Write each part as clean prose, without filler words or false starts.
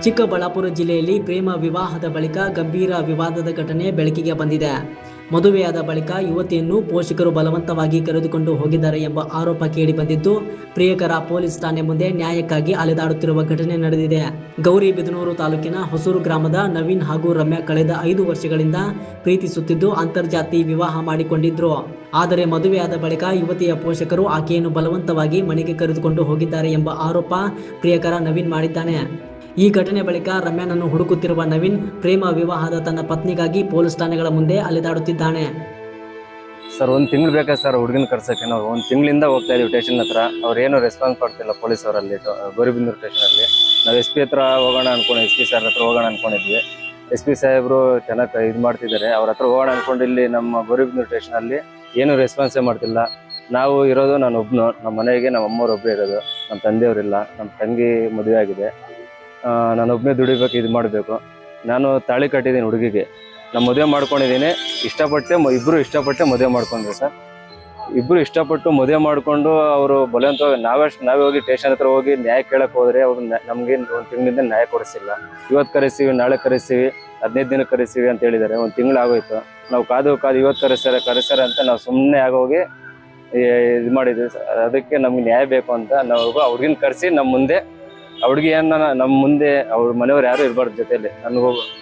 ಚಿಕ್ಕಬಳ್ಳಾಪುರ ಜಿಲ್ಲೆಯಲ್ಲಿ ಪ್ರೇಮ ವಿವಾಹದ ಬಳಿಕ ಗಂಭೀರ ವಿವಾದದ ಘಟನೆ ಬೆಳಕಿಗೆ ಬಂದಿದೆ. ಮದುವೆಯಾದ ಬಳಿಕ ಯುವತಿಯನ್ನು ಪೋಷಕರು ಬಲವಂತವಾಗಿ ಕರೆದುಕೊಂಡು ಹೋಗಿದ್ದಾರೆ ಎಂಬ ಆರೋಪ ಕೇಳಿಬಂದಿದ್ದು, ಪ್ರಿಯಕರ ಪೊಲೀಸ್ ಠಾಣೆ ಮುಂದೆ ನ್ಯಾಯಕ್ಕಾಗಿ ಅಲೆದಾಡುತ್ತಿರುವ ಘಟನೆ ನಡೆದಿದೆ. ಗೌರಿಬಿದನೂರು ತಾಲೂಕಿನ ಹೊಸೂರು ಗ್ರಾಮದ ನವೀನ್ ಹಾಗೂ ರಮ್ಯಾ ಕಳೆದ 5 ವರ್ಷಗಳಿಂದ ಪ್ರೀತಿಸುತ್ತಿದ್ದು ಅಂತರ್ಜಾತಿ ವಿವಾಹ ಮಾಡಿಕೊಂಡಿದ್ರು. ಆದರೆ ಮದುವೆಯಾದ ಬಳಿಕ ಯುವತಿಯ ಪೋಷಕರು ಆಕೆಯನ್ನು ಬಲವಂತವಾಗಿ ಮನೆಗೆ ಕರೆದುಕೊಂಡು ಹೋಗಿದ್ದಾರೆ ಎಂಬ ಆರೋಪ ಪ್ರಿಯಕರ ನವೀನ್ ಮಾಡಿದ್ದಾನೆ. ಈ ಘಟನೆ ಬಳಿಕ ರಮ್ಯಾನನ್ನು ಹುಡುಕುತ್ತಿರುವ ನವೀನ್ ಪ್ರೇಮ ವಿವಾಹದ ತನ್ನ ಪತ್ನಿಗಾಗಿ ಪೊಲೀಸ್ ಠಾಣೆಗಳ ಮುಂದೆ ಅಲೆದಾಡುತ್ತಿದ್ದಾನೆ. ಸರ್, 1 ತಿಂಗಳು ಬೇಕಾ ಸರ್ ಹುಡುಗಿನ ಕರ್ಸಕ್ಕೆ? ನಾವು 1 ತಿಂಗಳಿಂದ ಹೋಗ್ತಾ ಇದೀವಿ ಸ್ಟೇಷನ್ ಹತ್ರ. ಅವ್ರೇನು ರೆಸ್ಪಾನ್ಸ್ ಕೊಡ್ತಿಲ್ಲ ಪೊಲೀಸ್ ಅವರಲ್ಲಿ. ಗೌರಿಬಿದನೂರು ಸ್ಟೇಷನ್ ಅಲ್ಲಿ ನಾವು SP ಹತ್ರ ಹೋಗೋಣ ಅನ್ಕೊಂಡು SP ಸರ್ ಹತ್ರ ಹೋಗೋಣ ಅನ್ಕೊಂಡಿದ್ವಿ. SP ಸಾಹೇಬ್ರು ಚೆನ್ನಾಗಿ ಇದು ಮಾಡ್ತಿದ್ದಾರೆ. ಅವ್ರ ಹತ್ರ ಹೋಗೋಣ ಅನ್ಕೊಂಡು ಇಲ್ಲಿ ನಮ್ಮ ಗೌರಿಬಿದನೂರು ಸ್ಟೇಷನ್ ಅಲ್ಲಿ ಏನು ರೆಸ್ಪಾನ್ಸೇ ಮಾಡ್ತಿಲ್ಲ. ನಾವು ಇರೋದು ನಾನು ಒಬ್ನು, ನಮ್ಮ ಮನೆಗೆ ನಮ್ಮ ಅಮ್ಮವ್ರು ಒಬ್ಬರೇ ಇರೋದು, ನಮ್ಮ ತಂದೆಯವರಿಲ್ಲ, ನಮ್ಮ ತಂಗಿ ಮದುವೆ ಆಗಿದೆ. ನಾನೊಬ್ಬನೇ ದುಡಿಬೇಕು, ಇದು ಮಾಡಬೇಕು. ನಾನು ತಾಳಿ ಕಟ್ಟಿದ್ದೀನಿ ಹುಡುಗಿಗೆ. ನಾನು ಮದುವೆ ಮಾಡ್ಕೊಂಡಿದ್ದೀನಿ. ಇಬ್ಬರು ಇಷ್ಟಪಟ್ಟೆ ಮದುವೆ ಮಾಡ್ಕೊಂಡ್ವಿ ಸರ್. ಇಬ್ಬರು ಇಷ್ಟಪಟ್ಟು ಮದುವೆ ಮಾಡಿಕೊಂಡು ಅವರು ಬಲವಂತವಾಗಿ ನಾವೇ ಹೋಗಿ ಸ್ಟೇಷನ್ ಹತ್ರ ಹೋಗಿ ನ್ಯಾಯ ಕೇಳಕ್ಕೆ ಹೋದ್ರೆ ಅವ್ರು ನಮಗೆ 1 ತಿಂಗಳಿಂದ ನ್ಯಾಯ ಕೊಡಿಸಿಲ್ಲ. ಇವತ್ತು ಕರೆಸ್ತೀವಿ, ನಾಳೆ ಕರೆಸ್ತೀವಿ, 15 ದಿನಕ್ಕೆ ಕರೆಸ್ತೀವಿ ಅಂತ ಹೇಳಿದ್ದಾರೆ. 1 ತಿಂಗಳು ಆಗೋಯ್ತು. ನಾವು ಕಾದು ಇವತ್ತು ಕರೆಸ್ತಾರೆ ಅಂತ ನಾವು ಸುಮ್ಮನೆ ಆಗೋಗಿ ಇದು ಮಾಡಿದ್ವಿ. ಅದಕ್ಕೆ ನಮ್ಗೆ ನ್ಯಾಯ ಬೇಕು ಅಂತ ನಾವು ಅವ್ರಿಗಿನ ಕರೆಸಿ ನಮ್ಮ ಮುಂದೆ ಹುಡುಗಿಯನ್ನ ನಮ್ಮ ಮುಂದೆ ಅವ್ರ ಮನೆಯವ್ರು ಯಾರು ಇರಬಾರ್ದು ಜೊತೆಯಲ್ಲಿ.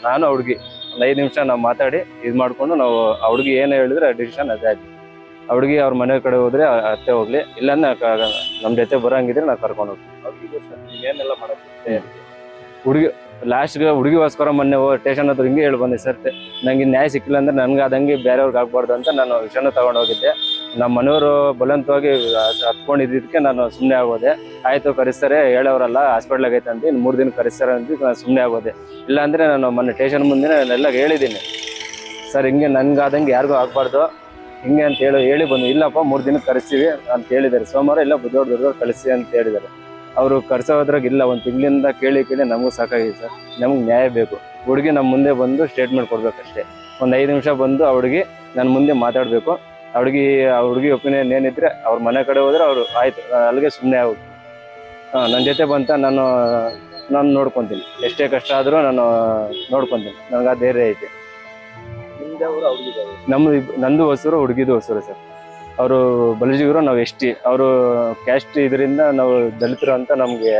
ನಾನು ಹುಡುಗಿ 5 ನಿಮಿಷ ನಾವು ಮಾತಾಡಿ ಇದು ಮಾಡ್ಕೊಂಡು ನಾವು ಹುಡುಗಿ ಏನು ಹೇಳಿದ್ರೆ ಡಿಸಿಷನ್ ಅದೇ ಆಗಿ ಹುಡುಗಿ ಅವ್ರ ಮನೆ ಕಡೆ ಹೋದ್ರೆ ಅತ್ತೆ ಹೋಗ್ಲಿ, ಇಲ್ಲಾಂದ್ರೆ ನಮ್ಮ ಜೊತೆ ಬರೋಂಗಿದ್ರೆ ನಾವು ಕರ್ಕೊಂಡು ಹೋಗ್ತೀವಿ. ಏನೆಲ್ಲ ಮಾಡೋದು ಹುಡುಗಿ ಲಾಸ್ಟ್ಗೆ ಹುಡುಗಿಗೋಸ್ಕರ ಮೊನ್ನೆ ಸ್ಟೇಷನ್ ಹತ್ರ ಹಿಂಗೆ ಹೇಳಿ ಬಂದೆ ಸರ್, ನಂಗೆ ನ್ಯಾಯ ಸಿಕ್ಕಿಲ್ಲ ಅಂದ್ರೆ ನನ್ಗೆ ಆದಂಗೆ ಬೇರೆಯವ್ರಿಗೆ ಆಗ್ಬಾರ್ದು ಅಂತ ನಾನು ವಿಷಯನ ತಗೊಂಡು ಹೋಗಿದ್ದೆ. ನಮ್ಮ ಮನೆಯವರು ಬಲವಂತವಾಗಿ ಹತ್ಕೊಂಡಿದ್ದಕ್ಕೆ ನಾನು ಸುಮ್ಮನೆ ಆಗೋದೆ. ಆಯ್ತು ಕರೆಸ್ತಾರೆ, ಹೇಳೋರಲ್ಲ ಹಾಸ್ಪಿಟ್ಲಾಗ ಐತೆ ಅಂತ, ಇನ್ನು 3 ದಿನ ಕರೆಸ್ತಾರೆ ಅಂತ ನಾನು ಸುಮ್ಮನೆ ಆಗೋದೆ. ಇಲ್ಲಾಂದ್ರೆ ನಾನು ಮೊನ್ನೆ ಸ್ಟೇಷನ್ ಮುಂದೆ ನಾನೆಲ್ಲ ಹೇಳಿದ್ದೀನಿ ಸರ್, ಹಿಂಗೆ ನನ್ಗಾದಂಗೆ ಯಾರಿಗೂ ಆಗ್ಬಾರ್ದು ಹಿಂಗೆ ಅಂತ ಹೇಳಿ ಬಂದು. ಇಲ್ಲಪ್ಪ 3 ದಿನಕ್ಕೆ ಕರೆಸ್ತೀವಿ ಅಂತ ಹೇಳಿದ್ದಾರೆ. ಸೋಮವಾರ ಇಲ್ಲ ಬುಧವಾರ ಕಳಿಸಿ ಅಂತ ಹೇಳಿದ್ದಾರೆ. ಅವರು ಕರ್ಸೋದ್ರಾಗ ಇಲ್ಲ, 1 ತಿಂಗಳಿಂದ ಕೇಳಿ ನಮಗೂ ಸಾಕಾಗಿದೆ ಸರ್. ನಮ್ಗೆ ನ್ಯಾಯ ಬೇಕು. ಹುಡುಗಿ ನಮ್ಮ ಮುಂದೆ ಬಂದು ಸ್ಟೇಟ್ಮೆಂಟ್ ಕೊಡ್ಬೇಕಷ್ಟೇ. ಒಂದು 5 ನಿಮಿಷ ಬಂದು ಆ ಹುಡುಗಿ ನನ್ನ ಮುಂದೆ ಮಾತಾಡಬೇಕು. ಆ ಹುಡುಗಿ ಒಪಿನಿಯನ್ ಏನಿದ್ರೆ ಅವ್ರ ಮನೆ ಕಡೆ ಹೋದ್ರೆ ಅವರು ಆಯ್ತು, ಅಲ್ಲಿಗೆ ಸುಮ್ಮನೆ ಆಗುತ್ತೆ. ನನ್ನ ಜೊತೆ ಬಂತ ನಾನು ನೋಡ್ಕೊತೀನಿ. ಎಷ್ಟೇ ಕಷ್ಟ ಆದರೂ ನಾನು ನೋಡ್ಕೊತೀನಿ. ನನಗೆ ಆ ಧೈರ್ಯ ಐತೆ. ನಂದು ಹೊಸೂರು, ಹುಡುಗಿದು ಹೊಸೂರು ಸರ್. ಅವರು ಬಲಜಿಗರು, ನಾವು ST. ಅವರು ಕ್ಯಾಸ್ಟ್ ಇದರಿಂದ ನಾವು ದಲಿತರು ಅಂತ ನಮಗೆ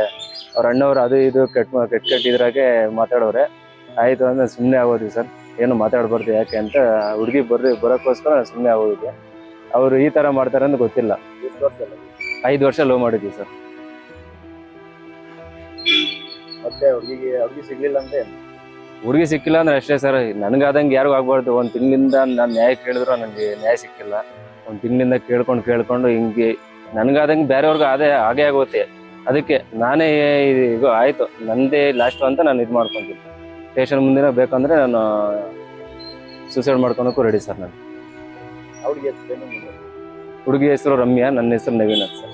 ಅವ್ರ ಅಣ್ಣವ್ರು ಅದು ಇದು ಕೆಟ್ಟ ಇದ್ರಾಗೆ ಮಾತಾಡೋರೆ. ಆಯ್ತು ಅಂದ್ರೆ ಸುಮ್ಮನೆ ಆಗೋದ್ವಿ ಸರ್. ಏನು ಮಾತಾಡ್ಬಾರ್ದು ಯಾಕೆ ಅಂತ ಹುಡುಗಿ ಬರೋಕ್ಕೋಸ್ಕರ ಸುಮ್ಮನೆ ಆಗೋದಿದೆ. ಅವರು ಈ ಥರ ಮಾಡ್ತಾರೆ ಅಂತ ಗೊತ್ತಿಲ್ಲ. 5 ವರ್ಷ ಲವ್ ಮಾಡಿದ್ವಿ ಸರ್. ಮತ್ತೆ ಹುಡುಗಿ ಸಿಗ್ಲಿಲ್ಲ ಅಂದ್ರೆ ಹುಡುಗಿ ಸಿಕ್ಕಿಲ್ಲ ಅಂದ್ರೆ ಅಷ್ಟೇ ಸರ್. ನನಗಾದಂಗೆ ಯಾರಿಗೂ ಆಗ್ಬಾರ್ದು. 1 ತಿಂಗಳಿಂದ ನಾನು ನ್ಯಾಯ ಕೇಳಿದ್ರು ನನಗೆ ನ್ಯಾಯ ಸಿಕ್ಕಿಲ್ಲ. 1 ತಿಂಗಳಿಂದ ಕೇಳ್ಕೊಂಡು ಹಿಂಗೆ ನನಗಾದಂಗೆ ಬೇರೆಯವ್ರಿಗೂ ಹಾಗೆ ಆಗುತ್ತೆ. ಅದಕ್ಕೆ ನಾನೇ ಈಗ ಆಯ್ತು ನಂದೇ ಲಾಸ್ಟ್ ಅಂತ ನಾನು ಇದು ಮಾಡ್ಕೊತೀನಿ. ಸ್ಟೇಷನ್ ಮುಂದಿನ ಬೇಕಂದ್ರೆ ನಾನು ಸೂಸೈಡ್ ಮಾಡ್ಕೊಳಕ್ಕೂ ರೆಡಿ ಸರ್. ನಾನು ಹುಡುಗಿ ಹೆಸರು ರಮ್ಯಾ, ನನ್ನ ಹೆಸರು ನವೀನ್ ಸರ್.